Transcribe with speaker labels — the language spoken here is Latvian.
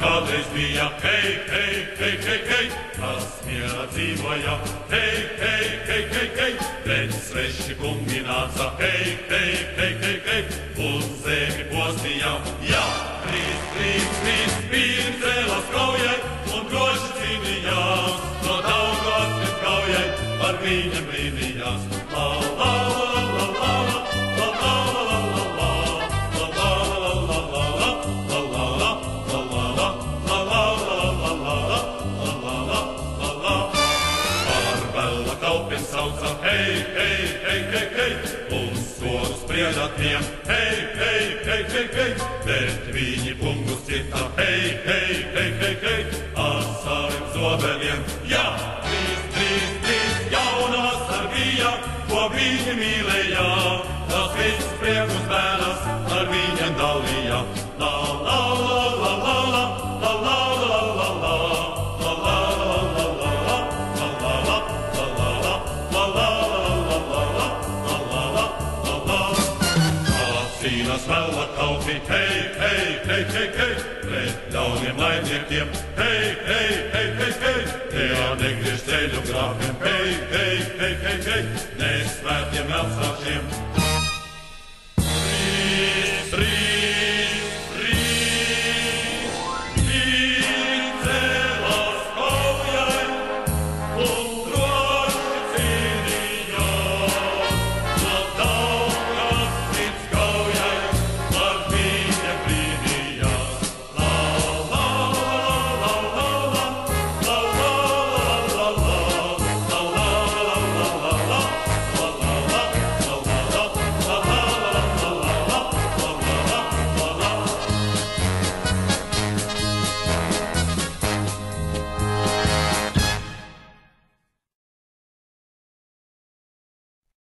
Speaker 1: kādreiz bija, hei, hei, hei, hei, hei, kas mierā dzīvoja, hei, hei, hei, hei, hei, bet sveši kungi nāca, hei, hei, hei, hei, hei, uz zemi postīja, jā, trīs, trīs, trīs, pīri cēlās kaujai, un droši cīnījās, no Daugavas līdz kaujai, par viņiem brīnījās, la, la, la, la, la, la, la, la, la, la, la, la, la, la, sauca, hei, hei, hei, hei, hei, un sodu sprieda tiem, hei, hei, hei, hei, hei, bet viņi pungus cita, hei, hei, hei, hei, hei, ar saviem zobeliem, jā, trīs, trīs, trīs, jauna sargija, ko viņi mīlēja, tās visus priekus bērnas ar viņiem dalīja, la, la, la, la, la, la, la, la, la, la, la, Smelta kaupi, hei, hei, hei, hei, hei, pret ļauniem laimniekiem, hei, hei, hei, hei, hei, tajā negriež ceļu grābiem, hei, hei, hei, hei, hei, nesvētiem elsāšiem.